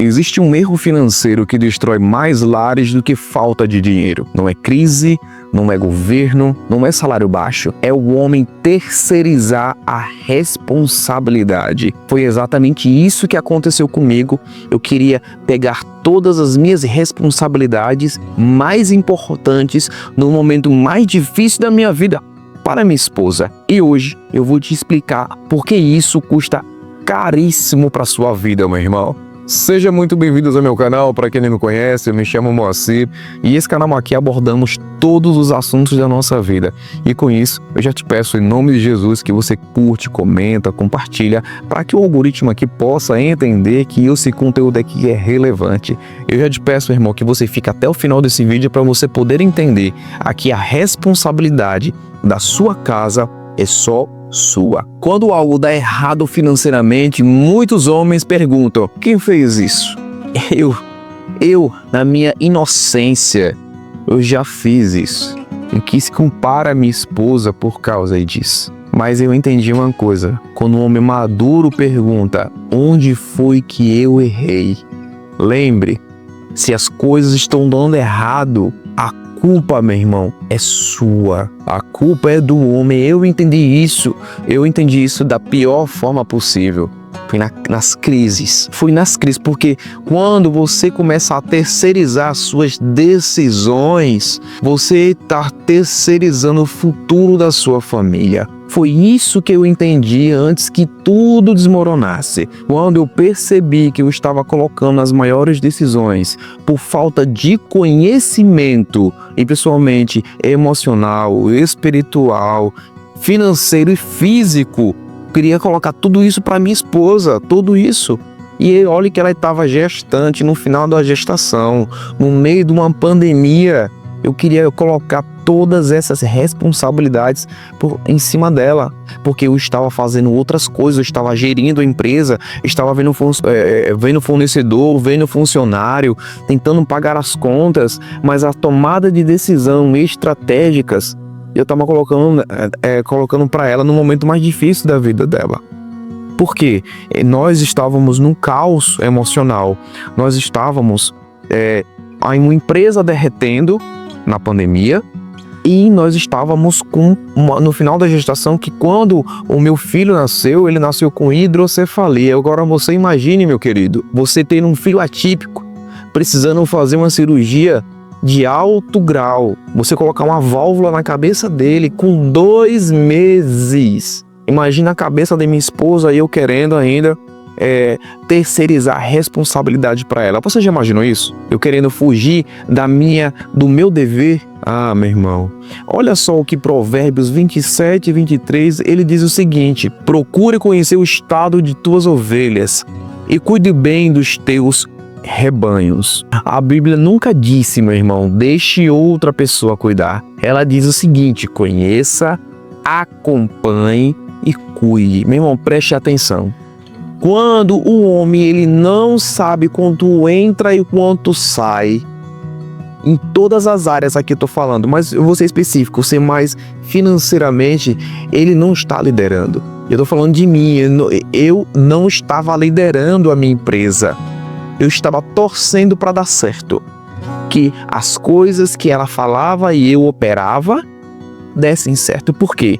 Existe um erro financeiro que destrói mais lares do que falta de dinheiro. Não é crise, não é governo, não é salário baixo. É o homem terceirizar a responsabilidade. Foi exatamente isso que aconteceu comigo. Eu queria pegar todas as minhas responsabilidades mais importantes no momento mais difícil da minha vida para minha esposa. E hoje eu vou te explicar por que isso custa caríssimo para sua vida, meu irmão. Seja muito bem-vindos ao meu canal. Para quem não me conhece, eu me chamo Moacir e esse canal aqui abordamos todos os assuntos da nossa vida. E com isso, eu já te peço em nome de Jesus que você curte, comenta, compartilha, para que o algoritmo aqui possa entender que esse conteúdo aqui é relevante. Eu já te peço, irmão, que você fique até o final desse vídeo para você poder entender aqui a responsabilidade da sua casa é só sua. Quando algo dá errado financeiramente, muitos homens perguntam: quem fez isso? Eu, na minha inocência, eu já fiz isso. Eu quis culpar a minha esposa por causa disso. Mas eu entendi uma coisa: quando um homem maduro pergunta, onde foi que eu errei? Lembre, se as coisas estão dando errado, a culpa, meu irmão, é sua. A culpa é do homem. Eu entendi isso da pior forma possível. Foi nas crises. Foi nas crises, porque quando você começa a terceirizar suas decisões, você está terceirizando o futuro da sua família. Foi isso que eu entendi antes que tudo desmoronasse. Quando eu percebi que eu estava colocando as maiores decisões por falta de conhecimento, e principalmente emocional, espiritual, financeiro e físico, eu queria colocar tudo isso para minha esposa, tudo isso. E olha que ela estava gestante, no final da gestação, no meio de uma pandemia. Eu queria colocar todas essas responsabilidades em cima dela, porque eu estava fazendo outras coisas, eu estava gerindo a empresa, estava vendo fornecedor, vendo funcionário, tentando pagar as contas, mas a tomada de decisão estratégicas eu estava colocando para ela no momento mais difícil da vida dela. Por quê? Nós estávamos num caos emocional, nós estávamos em uma empresa derretendo na pandemia, e nós estávamos no final da gestação, que quando o meu filho nasceu, ele nasceu com hidrocefalia. Agora você imagine, meu querido, você ter um filho atípico, precisando fazer uma cirurgia de alto grau, você colocar uma válvula na cabeça dele com 2 meses. Imagina a cabeça da minha esposa e eu querendo ainda terceirizar a responsabilidade para ela. Você já imaginou isso? Eu querendo fugir do meu dever? Ah, meu irmão, olha só o que Provérbios 27 e 23, ele diz o seguinte: procure conhecer o estado de tuas ovelhas e cuide bem dos teus rebanhos. A Bíblia nunca disse, meu irmão, deixe outra pessoa cuidar. Ela diz o seguinte: conheça, acompanhe e cuide. Meu irmão, preste atenção. Quando o homem ele não sabe quanto entra e quanto sai, em todas as áreas aqui eu estou falando, mas eu vou ser específico, ser mais financeiramente, ele não está liderando. Eu estou falando de mim, eu não estava liderando a minha empresa. Eu estava torcendo para dar certo. Que as coisas que ela falava e eu operava dessem certo. Por quê?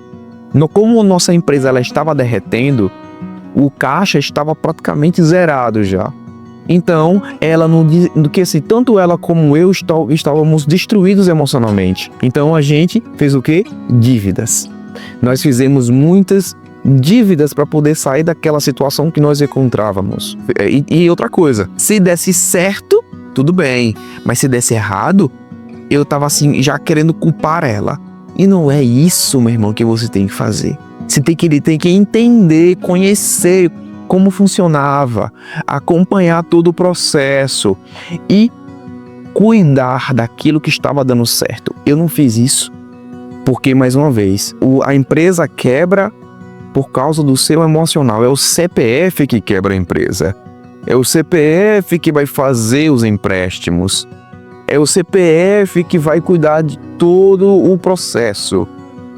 Como a nossa empresa ela estava derretendo, o caixa estava praticamente zerado já. Então, tanto ela como eu estávamos destruídos emocionalmente. Então, a gente fez o quê? Dívidas. Nós fizemos muitas dívidas para poder sair daquela situação que nós encontrávamos. E outra coisa, se desse certo, tudo bem. Mas se desse errado, eu estava assim, já querendo culpar ela. E não é isso, meu irmão, que você tem que fazer. Você tem que entender, conhecer como funcionava, acompanhar todo o processo e cuidar daquilo que estava dando certo. Eu não fiz isso porque, mais uma vez, a empresa quebra por causa do seu emocional. É o CPF que quebra a empresa. É o CPF que vai fazer os empréstimos. É o CPF que vai cuidar de todo o processo.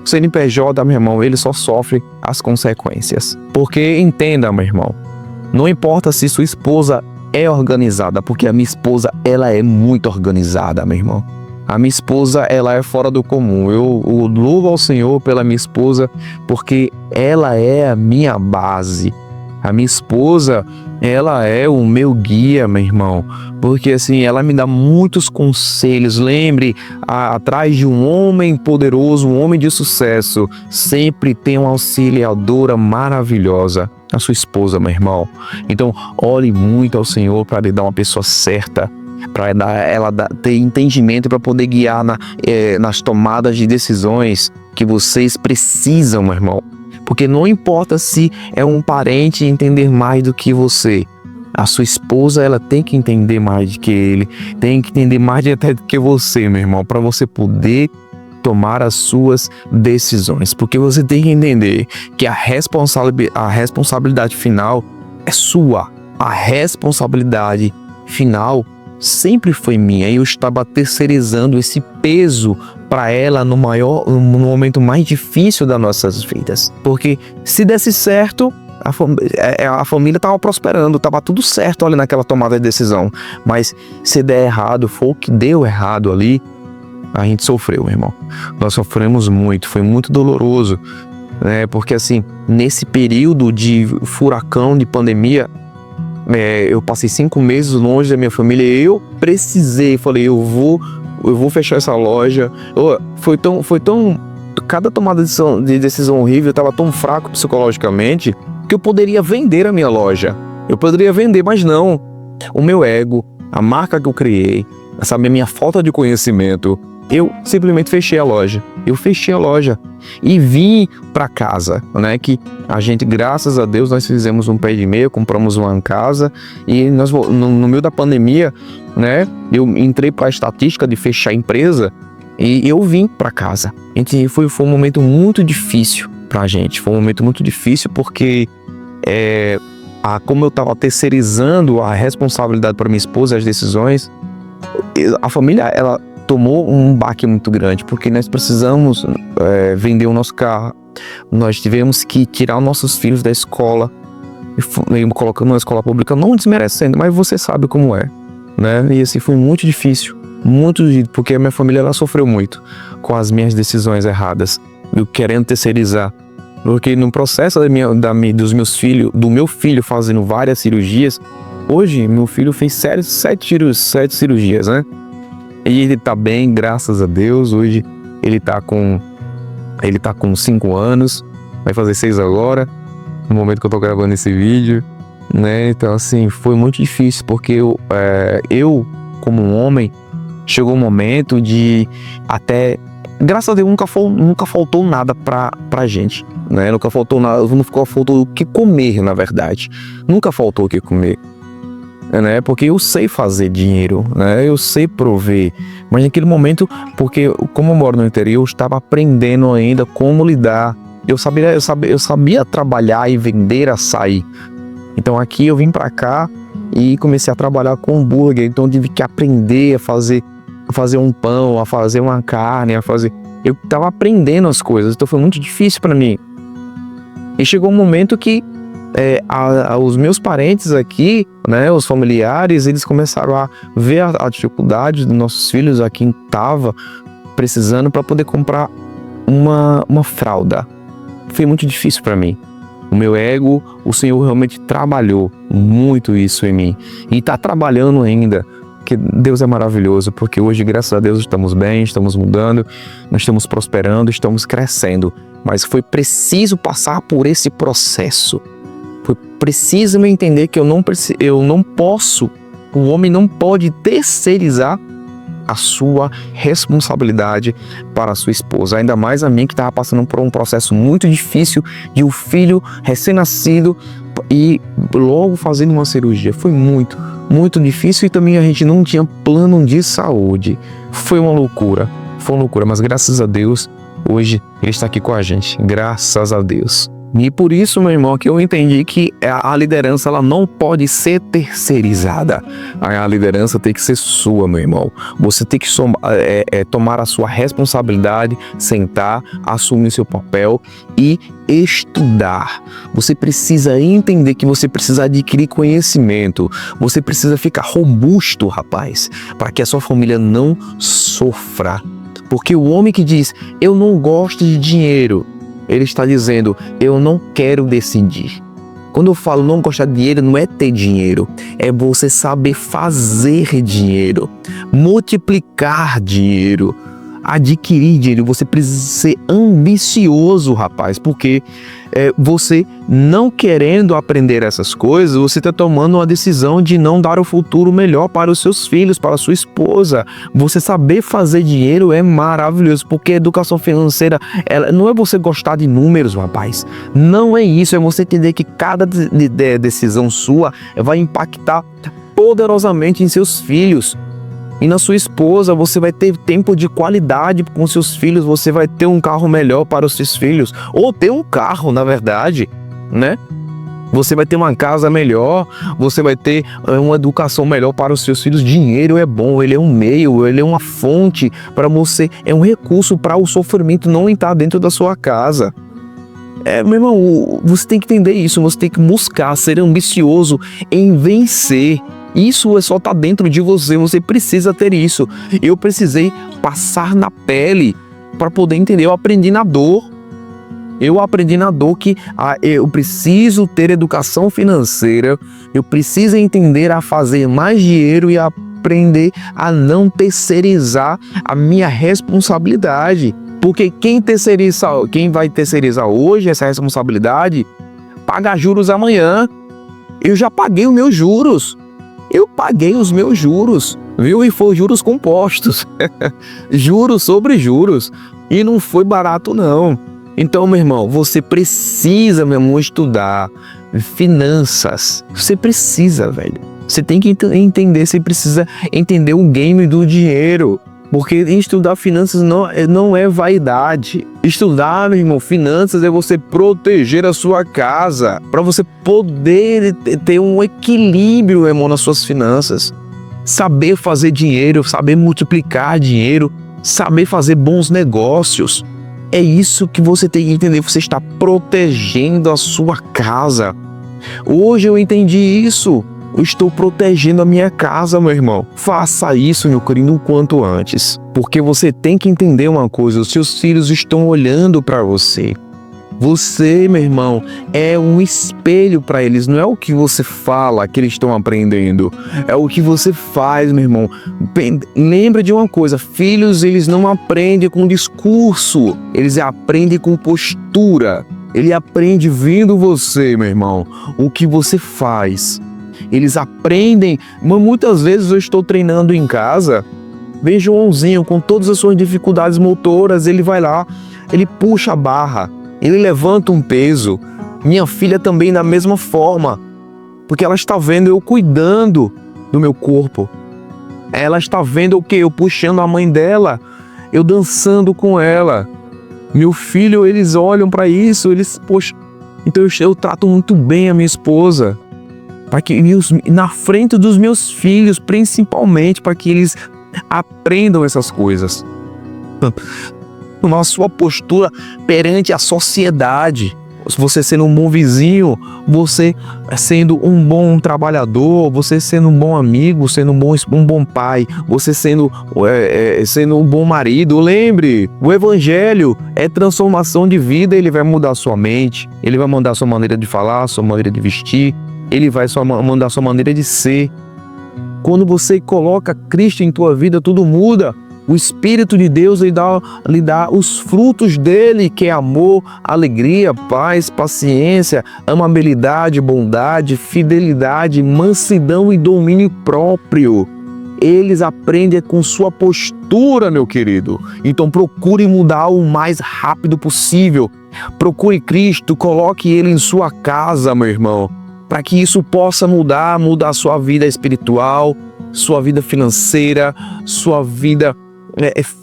O CNPJ, meu irmão, ele só sofre as consequências. Porque, entenda, meu irmão, não importa se sua esposa é organizada, porque a minha esposa, ela é muito organizada, meu irmão. A minha esposa, ela é fora do comum. Eu louvo ao Senhor pela minha esposa, porque ela é a minha base. A minha esposa, ela é o meu guia, meu irmão. Porque assim, ela me dá muitos conselhos. Lembre, atrás de um homem poderoso, um homem de sucesso, sempre tem uma auxiliadora maravilhosa. A sua esposa, meu irmão. Então, ore muito ao Senhor para lhe dar uma pessoa certa, para ela ter entendimento para poder guiar nas tomadas de decisões que vocês precisam, meu irmão. Porque não importa se é um parente entender mais do que você. A sua esposa, ela tem que entender mais do que ele, tem que entender mais até do que você, meu irmão, para você poder tomar as suas decisões. Porque você tem que entender que a responsabilidade final é sua. A responsabilidade final sempre foi minha, e eu estava terceirizando esse peso para ela no momento mais difícil das nossas vidas. Porque se desse certo, a família estava prosperando, estava tudo certo ali naquela tomada de decisão. Mas se der errado, foi o que deu errado ali, a gente sofreu, irmão. Nós sofremos muito, foi muito doloroso, né? Porque assim, nesse período de furacão, de pandemia, eu passei 5 meses longe da minha família. Eu precisei, falei, eu vou fechar essa loja. Foi tão cada tomada de decisão horrível, eu estava tão fraco psicologicamente que eu poderia vender a minha loja. Eu poderia vender, mas não. O meu ego, a marca que eu criei, sabe, a minha falta de conhecimento, eu simplesmente fechei a loja. Eu fechei a loja e vim para casa, né? Que a gente, graças a Deus, nós fizemos um pé de meia, compramos uma casa e nós, no meio da pandemia, né? Eu entrei para a estatística de fechar a empresa e eu vim para casa. Foi um momento muito difícil para a gente. Foi um momento muito difícil porque como eu estava terceirizando a responsabilidade para minha esposa, as decisões, a família, ela tomou um baque muito grande, porque nós precisamos vender o nosso carro, nós tivemos que tirar os nossos filhos da escola, e colocando na escola pública, não desmerecendo, mas você sabe como é, né? E assim, foi muito difícil, porque a minha família, ela sofreu muito com as minhas decisões erradas, eu querendo terceirizar, porque no processo do meu filho fazendo várias cirurgias, hoje meu filho fez 7 cirurgias, né? E ele tá bem, graças a Deus. Hoje ele tá com 5 anos, vai fazer 6 agora, no momento que eu tô gravando esse vídeo, né? Então assim, foi muito difícil, porque eu como um homem, chegou um momento de até, graças a Deus, nunca faltou nada pra gente, né? Nunca faltou nada, faltou o que comer, na verdade. Nunca faltou o que comer, né? Porque eu sei fazer dinheiro, né? Eu sei prover, mas naquele momento, porque como eu moro no interior, eu estava aprendendo ainda como lidar. Eu sabia trabalhar e vender açaí. Então aqui eu vim para cá e comecei a trabalhar com hambúrguer. Então eu tive que aprender a fazer um pão, a fazer uma carne, eu estava aprendendo as coisas. Então foi muito difícil para mim. E chegou um momento que os meus parentes aqui, né, os familiares, eles começaram a ver a dificuldade dos nossos filhos aqui, estava precisando para poder comprar uma fralda. Foi muito difícil para mim. O meu ego, o Senhor realmente trabalhou muito isso em mim e está trabalhando ainda. Que Deus é maravilhoso, porque hoje, graças a Deus, estamos bem, estamos mudando, nós estamos prosperando, estamos crescendo. Mas foi preciso passar por esse processo. Foi preciso entender que eu não posso, o homem não pode terceirizar a sua responsabilidade para a sua esposa. Ainda mais a mim, que estava passando por um processo muito difícil de um filho recém-nascido e logo fazendo uma cirurgia. Foi muito, muito difícil, e também a gente não tinha plano de saúde. Foi uma loucura, mas graças a Deus, hoje ele está aqui com a gente, graças a Deus. E por isso, meu irmão, que eu entendi que a liderança ela não pode ser terceirizada. A liderança tem que ser sua, meu irmão. Você tem que tomar a sua responsabilidade, sentar, assumir seu papel e estudar. Você precisa entender que você precisa adquirir conhecimento. Você precisa ficar robusto, rapaz, para que a sua família não sofra. Porque o homem que diz, eu não gosto de dinheiro, ele está dizendo, eu não quero decidir. Quando eu falo não gostar de dinheiro, não é ter dinheiro. É você saber fazer dinheiro, multiplicar dinheiro, adquirir dinheiro. Você precisa ser ambicioso, rapaz, porque você não querendo aprender essas coisas, você está tomando uma decisão de não dar o futuro melhor para os seus filhos, para a sua esposa. Você saber fazer dinheiro é maravilhoso, porque a educação financeira não é você gostar de números, rapaz. Não é isso, é você entender que cada decisão sua vai impactar poderosamente em seus filhos. E na sua esposa, você vai ter tempo de qualidade com seus filhos, você vai ter um carro melhor para os seus filhos, ou ter um carro, na verdade, né? Você vai ter uma casa melhor, você vai ter uma educação melhor para os seus filhos. Dinheiro é bom, ele é um meio, ele é uma fonte para você, é um recurso para o sofrimento não entrar dentro da sua casa. Meu irmão, você tem que entender isso, você tem que buscar ser ambicioso em vencer. Isso só está dentro de você, você precisa ter isso. Eu precisei passar na pele para poder entender, eu aprendi na dor. Eu aprendi na dor que eu preciso ter educação financeira, eu preciso entender a fazer mais dinheiro e aprender a não terceirizar a minha responsabilidade. Porque quem vai terceirizar hoje essa responsabilidade, paga juros amanhã. Eu já paguei os meus juros. Eu paguei os meus juros, viu? E foi juros compostos. Juros sobre juros. E não foi barato, não. Então, meu irmão, você precisa, meu irmão, estudar finanças. Você precisa, velho. Você tem que entender, você precisa entender o game do dinheiro. Porque estudar finanças não é vaidade. Estudar, meu irmão, finanças é você proteger a sua casa. Para você poder ter um equilíbrio, meu irmão, nas suas finanças. Saber fazer dinheiro, saber multiplicar dinheiro, saber fazer bons negócios. É isso que você tem que entender. Você está protegendo a sua casa. Hoje eu entendi isso. Eu estou protegendo a minha casa, meu irmão. Faça isso, meu querido, o quanto antes. Porque você tem que entender uma coisa, os seus filhos estão olhando para você. Você, meu irmão, é um espelho para eles. Não é o que você fala que eles estão aprendendo. É o que você faz, meu irmão. Lembra de uma coisa, filhos, eles não aprendem com discurso. Eles aprendem com postura. Ele aprende vendo você, meu irmão, o que você faz. Eles aprendem, mas muitas vezes eu estou treinando em casa, vejo o Joãozinho com todas as suas dificuldades motoras, ele vai lá, ele puxa a barra, ele levanta um peso. Minha filha também da mesma forma, porque ela está vendo eu cuidando do meu corpo. Ela está vendo o que? Eu puxando a mãe dela, eu dançando com ela. Meu filho, eles olham para isso, poxa, então eu trato muito bem a minha esposa. Para que na frente dos meus filhos, principalmente, para que eles aprendam essas coisas. Na sua postura perante a sociedade, você sendo um bom vizinho, você sendo um bom trabalhador, você sendo um bom amigo, sendo um bom pai, você sendo um bom marido. Lembre, o evangelho é transformação de vida, ele vai mudar a sua mente, ele vai mudar a sua maneira de falar, a sua maneira de vestir, ele vai mudar a sua maneira de ser. Quando você coloca Cristo em tua vida, tudo muda. O Espírito de Deus lhe dá os frutos dele, que é amor, alegria, paz, paciência, amabilidade, bondade, fidelidade, mansidão e domínio próprio. Eles aprendem com sua postura, meu querido. Então procure mudar o mais rápido possível. Procure Cristo, coloque ele em sua casa, meu irmão, para que isso possa mudar a sua vida espiritual, sua vida financeira, sua vida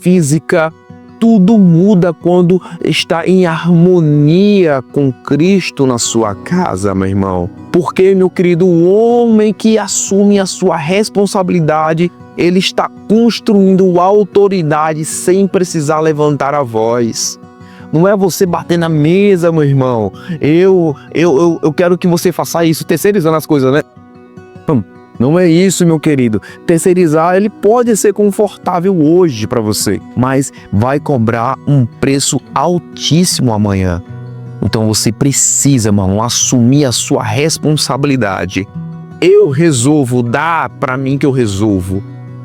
física. tudo muda quando está em harmonia com Cristo na sua casa, meu irmão. Porque, meu querido, o homem que assume a sua responsabilidade, ele está construindo autoridade sem precisar levantar a voz. Não é você bater na mesa, meu irmão. Eu quero que você faça isso, terceirizando as coisas, né? Não é isso, meu querido. Terceirizar, ele pode ser confortável hoje para você, mas vai cobrar um preço altíssimo amanhã. Então você precisa, mano, assumir a sua responsabilidade. Eu resolvo, dá para mim que eu resolvo.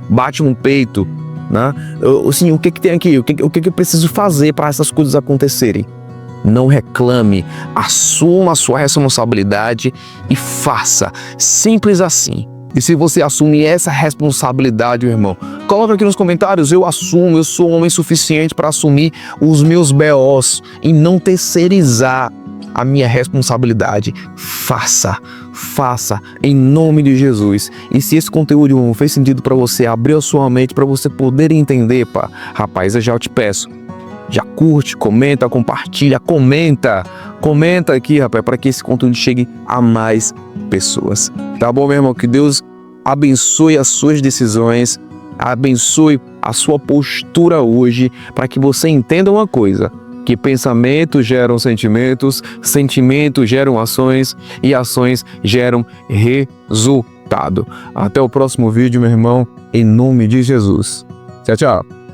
Bate no peito, né? Assim, o que tem aqui? O que eu preciso fazer para essas coisas acontecerem? Não reclame, assuma a sua responsabilidade e faça. Simples assim. E se você assumir essa responsabilidade, meu irmão, coloca aqui nos comentários: eu assumo, eu sou homem suficiente para assumir os meus BOs e não terceirizar a minha responsabilidade. Faça em nome de Jesus. E se esse conteúdo fez sentido para você, abriu a sua mente para você poder entender, pá, rapaz, eu já te peço, já curte, comenta, compartilha, comenta aqui, rapaz, para que esse conteúdo chegue a mais pessoas. Tá bom, meu irmão? Que Deus abençoe as suas decisões, abençoe a sua postura hoje, para que você entenda uma coisa: que pensamentos geram sentimentos, sentimentos geram ações e ações geram resultado. Até o próximo vídeo, meu irmão, em nome de Jesus. Tchau, tchau.